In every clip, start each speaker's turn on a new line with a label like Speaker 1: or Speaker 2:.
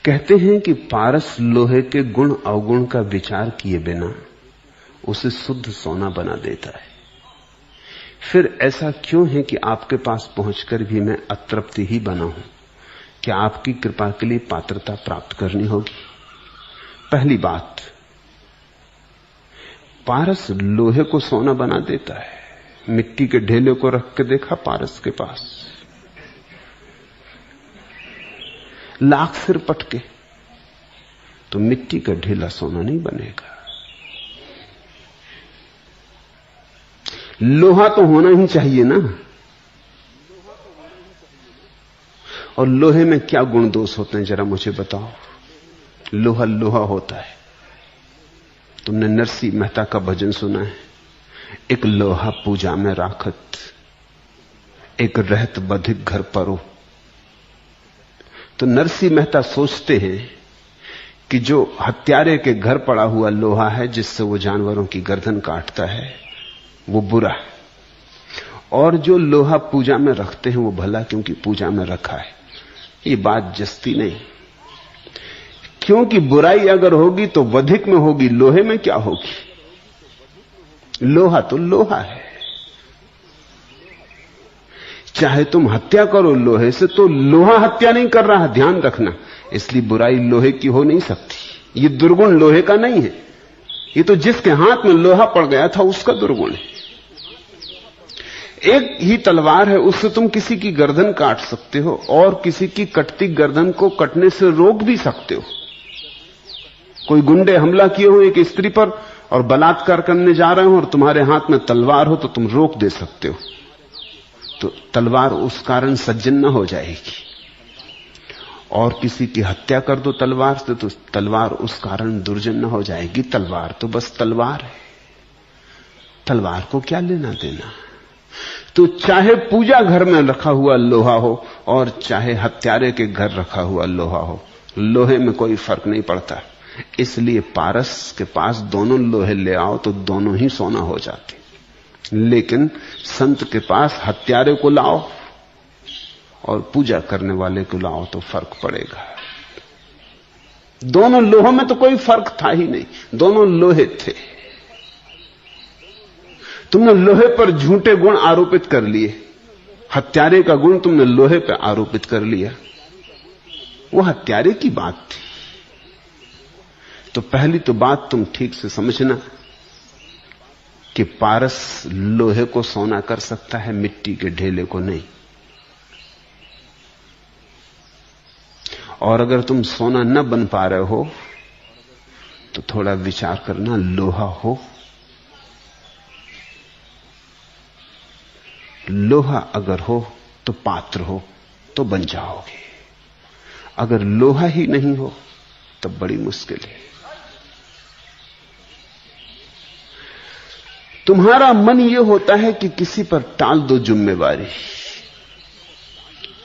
Speaker 1: कहते हैं कि पारस लोहे के गुण अवगुण का विचार किए बिना उसे शुद्ध सोना बना देता है। फिर ऐसा क्यों है कि आपके पास पहुंचकर भी मैं अतृप्ति ही बना हूं? क्या आपकी कृपा के लिए पात्रता प्राप्त करनी होगी? पहली बात, पारस लोहे को सोना बना देता है। मिट्टी के ढेले को रख के देखा पारस के पास, लाख सिर पटके तो मिट्टी का ढेला सोना नहीं बनेगा। लोहा तो होना ही चाहिए ना। और लोहे में क्या गुण दोष होते हैं जरा मुझे बताओ। लोहा लोहा होता है। तुमने नरसिंह मेहता का भजन सुना है, एक लोहा पूजा में राखत, एक रहत बधिक घर परो। तो नरसिंह मेहता सोचते हैं कि जो हत्यारे के घर पड़ा हुआ लोहा है जिससे वो जानवरों की गर्दन काटता है वो बुरा है, और जो लोहा पूजा में रखते हैं वो भला, क्योंकि पूजा में रखा है। ये बात जस्ती नहीं, क्योंकि बुराई अगर होगी तो वधिक में होगी, लोहे में क्या होगी? लोहा तो लोहा है। चाहे तुम हत्या करो लोहे से, तो लोहा हत्या नहीं कर रहा, ध्यान रखना। इसलिए बुराई लोहे की हो नहीं सकती। ये दुर्गुण लोहे का नहीं है, ये तो जिसके हाथ में लोहा पड़ गया था उसका दुर्गुण है। एक ही तलवार है, उससे तुम किसी की गर्दन काट सकते हो और किसी की कटती गर्दन को कटने से रोक भी सकते हो। कोई गुंडे हमला किए हो एक स्त्री पर और बलात्कार करने जा रहे हो और तुम्हारे हाथ में तलवार हो तो तुम रोक दे सकते हो, तो तलवार उस कारण सज्जन न हो जाएगी। और किसी की हत्या कर दो तलवार से तो तलवार उस कारण दुर्जन न हो जाएगी। तलवार तो बस तलवार है, तलवार को क्या लेना देना। तो चाहे पूजा घर में रखा हुआ लोहा हो और चाहे हत्यारे के घर रखा हुआ लोहा हो, लोहे में कोई फर्क नहीं पड़ता। इसलिए पारस के पास दोनों लोहे ले आओ तो दोनों ही सोना हो जाते। लेकिन संत के पास हत्यारे को लाओ और पूजा करने वाले को लाओ तो फर्क पड़ेगा। दोनों लोहों में तो कोई फर्क था ही नहीं, दोनों लोहे थे। तुमने लोहे पर झूठे गुण आरोपित कर लिए, हत्यारे का गुण तुमने लोहे पर आरोपित कर लिया। वो हत्यारे की बात थी। तो पहली तो बात तुम ठीक से समझना कि पारस लोहे को सोना कर सकता है, मिट्टी के ढेले को नहीं। और अगर तुम सोना न बन पा रहे हो तो थोड़ा विचार करना, लोहा हो। लोहा अगर हो तो पात्र हो तो बन जाओगे, अगर लोहा ही नहीं हो तो बड़ी मुश्किल है। तुम्हारा मन यह होता है कि किसी पर टाल दो जिम्मेवारी।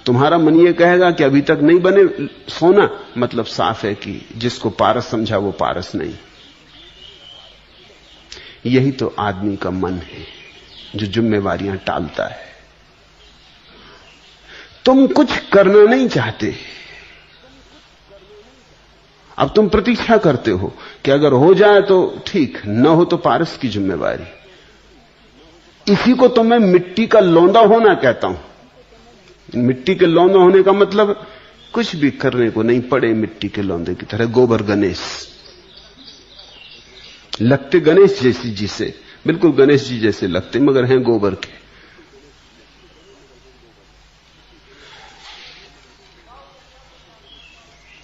Speaker 1: तुम्हारा मन यह कहेगा कि अभी तक नहीं बने सोना, मतलब साफ है कि जिसको पारस समझा वो पारस नहीं। यही तो आदमी का मन है जो जिम्मेवारियां टालता है। तुम कुछ करना नहीं चाहते, अब तुम प्रतीक्षा करते हो कि अगर हो जाए तो ठीक, न हो तो पारस की जिम्मेवारी। इसी को तो मैं मिट्टी का लौंदा होना कहता हूं। मिट्टी के लौंदा होने का मतलब कुछ भी करने को नहीं पड़े, मिट्टी के लौंदे की तरह। गोबर गणेश लगते, गणेश जैसी जी से, बिल्कुल गणेश जी जैसे लगते, मगर हैं गोबर के।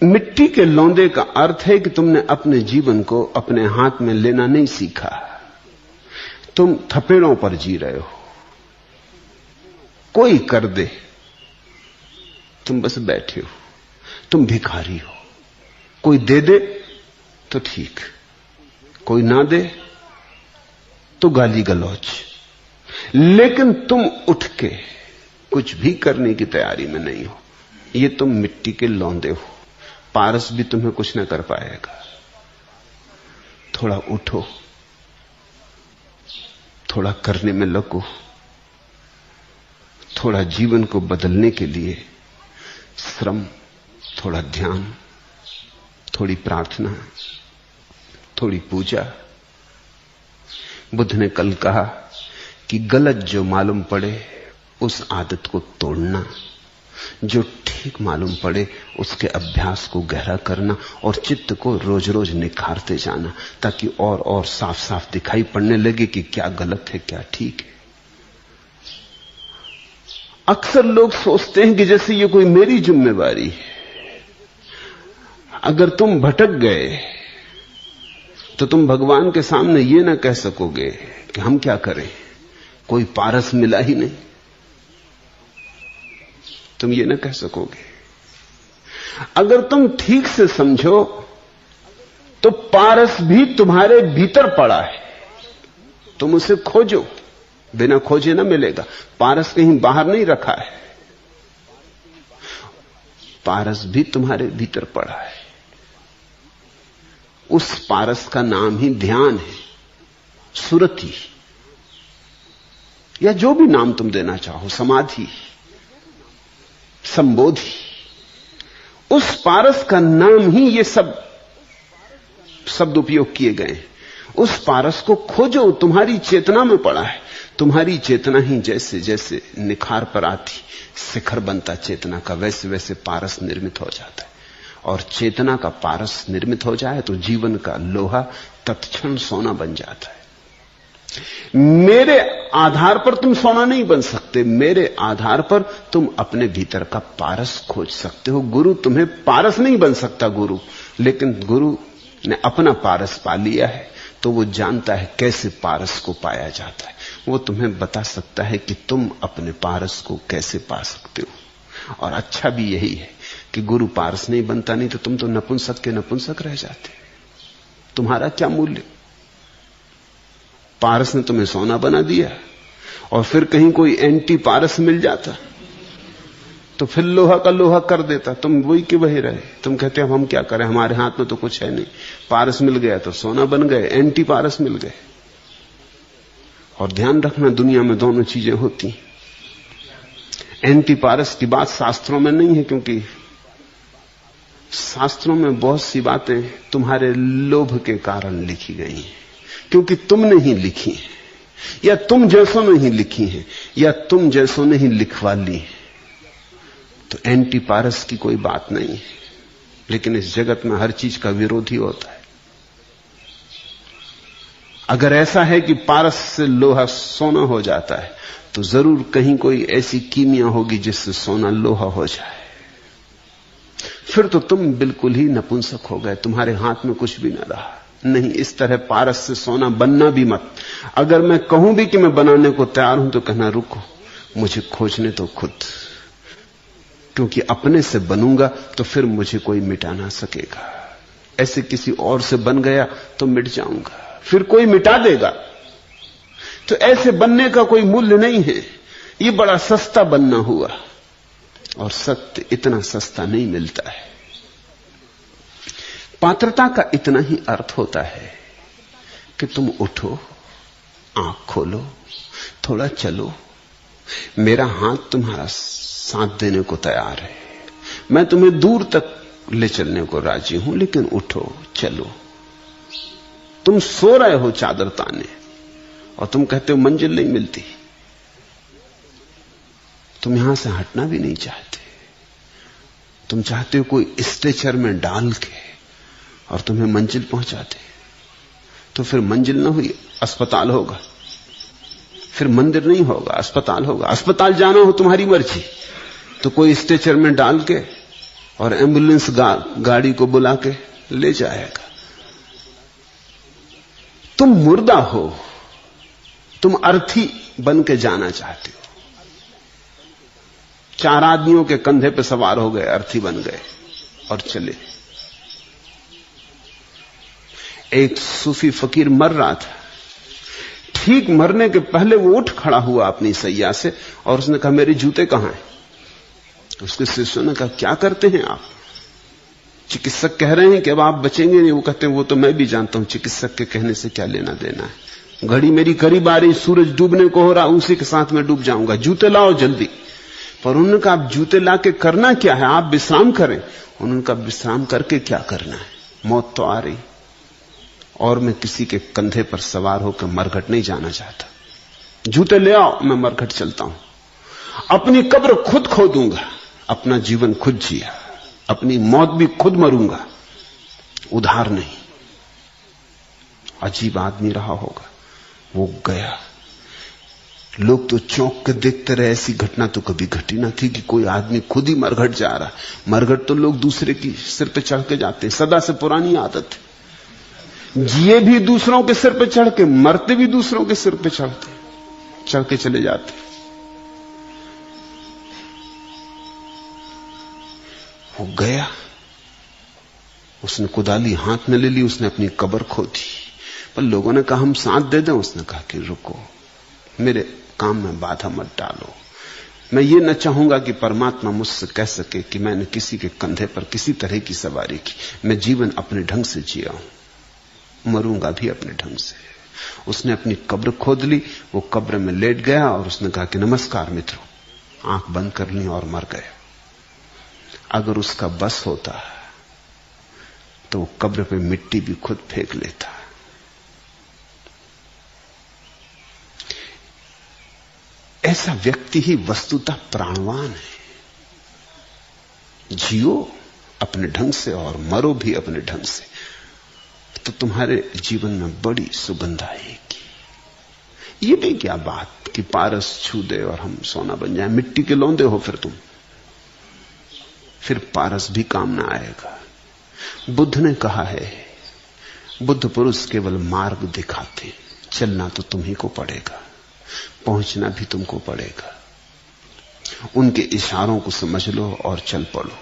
Speaker 1: मिट्टी के लौंदे का अर्थ है कि तुमने अपने जीवन को अपने हाथ में लेना नहीं सीखा। तुम थपेड़ों पर जी रहे हो, कोई कर दे तुम बस बैठे हो, तुम भिखारी हो। कोई दे दे तो ठीक, कोई ना दे तो गाली गलौज, लेकिन तुम उठ के कुछ भी करने की तैयारी में नहीं हो। ये तुम मिट्टी के लौंदे हो। पारस भी तुम्हें कुछ न कर पाएगा। थोड़ा उठो, थोड़ा करने में लगो, थोड़ा जीवन को बदलने के लिए श्रम, थोड़ा ध्यान, थोड़ी प्रार्थना, थोड़ी पूजा। बुद्ध ने कल कहा कि गलत जो मालूम पड़े उस आदत को तोड़ना, जो ठीक मालूम पड़े उसके अभ्यास को गहरा करना और चित्त को रोज रोज निखारते जाना, ताकि और साफ साफ दिखाई पड़ने लगे कि क्या गलत है क्या ठीक है। अक्सर लोग सोचते हैं कि जैसे ये कोई मेरी जिम्मेवारी है, अगर तुम भटक गए तो तुम भगवान के सामने ये ना कह सकोगे कि हम क्या करें, कोई पारस मिला ही नहीं। तुम ये ना कह सकोगे। अगर तुम ठीक से समझो तो पारस भी तुम्हारे भीतर पड़ा है, तुम उसे खोजो, बिना खोजे ना मिलेगा। पारस कहीं बाहर नहीं रखा है, पारस भी तुम्हारे भीतर पड़ा है। उस पारस का नाम ही ध्यान है, सुरति, या जो भी नाम तुम देना चाहो, समाधि, संबोधि। उस पारस का नाम ही ये सब शब्द उपयोग किए गए। उस पारस को खोजो, तुम्हारी चेतना में पड़ा है। तुम्हारी चेतना ही जैसे जैसे निखार पर आती, शिखर बनता चेतना का, वैसे वैसे पारस निर्मित हो जाता है। और चेतना का पारस निर्मित हो जाए तो जीवन का लोहा तत्क्षण सोना बन जाता है। मेरे आधार पर तुम सोना नहीं बन सकते, मेरे आधार पर तुम अपने भीतर का पारस खोज सकते हो। गुरु तुम्हें पारस नहीं बन सकता गुरु, लेकिन गुरु ने अपना पारस पा लिया है तो वो जानता है कैसे पारस को पाया जाता है। वो तुम्हें बता सकता है कि तुम अपने पारस को कैसे पा सकते हो। और अच्छा भी यही है कि गुरु पारस नहीं बनता, नहीं तो तुम तो नपुंसक के नपुंसक रह जाते। तुम्हारा क्या मूल्य? पारस ने तुम्हें सोना बना दिया, और फिर कहीं कोई एंटी पारस मिल जाता तो फिर लोहा का लोहा कर देता, तुम वही के वही रहे। तुम कहते हम क्या करें, हमारे हाथ में तो कुछ है नहीं। पारस मिल गया तो सोना बन गए, एंटी पारस मिल गए। और ध्यान रखना, दुनिया में दोनों चीजें होती। एंटी पारस की बात शास्त्रों में नहीं है, क्योंकि शास्त्रों में बहुत सी बातें तुम्हारे लोभ के कारण लिखी गई हैं, क्योंकि तुमने ही लिखी है, या तुम जैसों ने ही लिखी है, या तुम जैसों ने ही लिखवा ली है। तो एंटी पारस की कोई बात नहीं है। लेकिन इस जगत में हर चीज का विरोधी होता है। अगर ऐसा है कि पारस से लोहा सोना हो जाता है, तो जरूर कहीं कोई ऐसी कीमिया होगी जिससे सोना लोहा हो जाए। फिर तो तुम बिल्कुल ही नपुंसक हो गए, तुम्हारे हाथ में कुछ भी न रहा। नहीं, इस तरह पारस से सोना बनना भी मत। अगर मैं कहूं भी कि मैं बनाने को तैयार हूं, तो कहना रुको, मुझे खोजने तो खुद, क्योंकि अपने से बनूंगा तो फिर मुझे कोई मिटा ना सकेगा। ऐसे किसी और से बन गया तो मिट जाऊंगा, फिर कोई मिटा देगा। तो ऐसे बनने का कोई मूल्य नहीं है। ये बड़ा सस्ता बनना हुआ, और सत्य इतना सस्ता नहीं मिलता है। पात्रता का इतना ही अर्थ होता है कि तुम उठो, आंख खोलो, थोड़ा चलो। मेरा हाथ तुम्हारा साथ देने को तैयार है, मैं तुम्हें दूर तक ले चलने को राजी हूं, लेकिन उठो, चलो। तुम सो रहे हो चादर ताने, और तुम कहते हो मंजिल नहीं मिलती। तुम यहां से हटना भी नहीं चाहते। तुम चाहते हो कोई स्ट्रेचर में डाल के और तुम्हें मंजिल पहुंचा दे। तो फिर मंजिल ना हुई, अस्पताल होगा। फिर मंदिर नहीं होगा, अस्पताल होगा। अस्पताल जाना हो तुम्हारी मर्जी, तो कोई स्ट्रेचर में डाल के और एम्बुलेंस गाड़ी को बुला के ले जाएगा। तुम मुर्दा हो, तुम अर्थी बन के जाना चाहते हो। 4 आदमियों के कंधे पे सवार हो गए, अर्थी बन गए और चले। एक सूफी फकीर मर रहा था। ठीक मरने के पहले वो उठ खड़ा हुआ अपनी सैया से, और उसने कहा मेरे जूते कहां हैं? उसके शिष्यों ने कहा क्या करते हैं आप? चिकित्सक कह रहे हैं कि अब आप बचेंगे नहीं। वो कहते हैं वो तो मैं भी जानता हूं, चिकित्सक के कहने से क्या लेना देना है। घड़ी मेरी करीब आ रही, सूरज डूबने को हो रहा, उसी के साथ मैं डूब जाऊंगा। जूते लाओ जल्दी। पर उन्होंने कहा आप जूते लाके करना क्या है? आप विश्राम करें। उन्होंने कहा विश्राम करके क्या करना है? मौत तो आ रही, और मैं किसी के कंधे पर सवार होकर मरघट नहीं जाना चाहता। जूते ले आओ, मैं मरघट चलता हूं। अपनी कब्र खुद खोदूंगा, अपना जीवन खुद जिया, अपनी मौत भी खुद मरूंगा, उधार नहीं। अजीब आदमी रहा होगा। वो गया, लोग तो चौंक के देखते रहे। ऐसी घटना तो कभी घटी ना थी कि कोई आदमी खुद ही मरघट जा रहा। मरघट तो लोग दूसरे की सिर पे चढ़ के जाते, सदा से पुरानी आदत है। जिए भी दूसरों के सिर पे चढ़ के, मरते भी दूसरों के सिर पे चढ़ के चले जाते। वो गया, उसने कुदाली हाथ में ले ली, उसने अपनी कब्र खोदी। पर लोगों ने कहा हम साथ दे दें। उसने कहा कि रुको, मेरे काम में बाधा मत डालो। मैं ये न चाहूंगा कि परमात्मा मुझसे कह सके कि मैंने किसी के कंधे पर किसी तरह की सवारी की। मैं जीवन अपने ढंग से जिया हूं, मरूंगा भी अपने ढंग से। उसने अपनी कब्र खोद ली, वो कब्र में लेट गया और उसने कहा कि नमस्कार मित्रों, आंख बंद कर ली और मर गया। अगर उसका बस होता तो वो कब्र पे मिट्टी भी खुद फेंक लेता। ऐसा व्यक्ति ही वस्तुतः प्राणवान है। जियो अपने ढंग से और मरो भी अपने ढंग से, तो तुम्हारे जीवन में बड़ी सुगंध आएगी। ये भी क्या बात कि पारस छू दे और हम सोना बन जाए। मिट्टी के लौंदे हो फिर तुम, फिर पारस भी काम ना आएगा। बुद्ध ने कहा है, बुद्ध पुरुष केवल मार्ग दिखाते, चलना तो तुम्ही को पड़ेगा, पहुंचना भी तुमको पड़ेगा। उनके इशारों को समझ लो और चल पड़ो।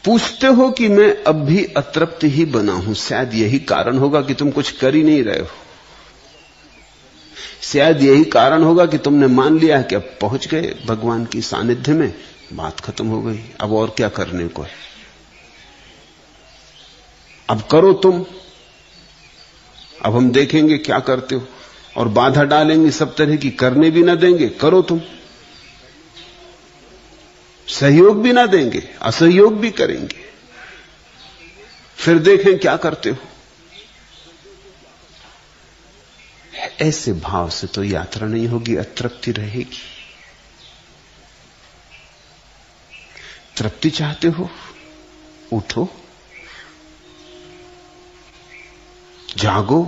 Speaker 1: पूछते हो कि मैं अब भी अतृप्त ही बना हूं। शायद यही कारण होगा कि तुम कुछ कर ही नहीं रहे हो। शायद यही कारण होगा कि तुमने मान लिया कि अब पहुंच गए भगवान की सानिध्य में, बात खत्म हो गई, अब और क्या करने को है। अब करो तुम, अब हम देखेंगे क्या करते हो, और बाधा डालेंगे सब तरह की, करने भी ना देंगे। करो तुम, सहयोग भी ना देंगे, असहयोग भी करेंगे, फिर देखें क्या करते हो। ऐसे भाव से तो यात्रा नहीं होगी, अतृप्ति रहेगी। तृप्ति चाहते हो, उठो, जागो,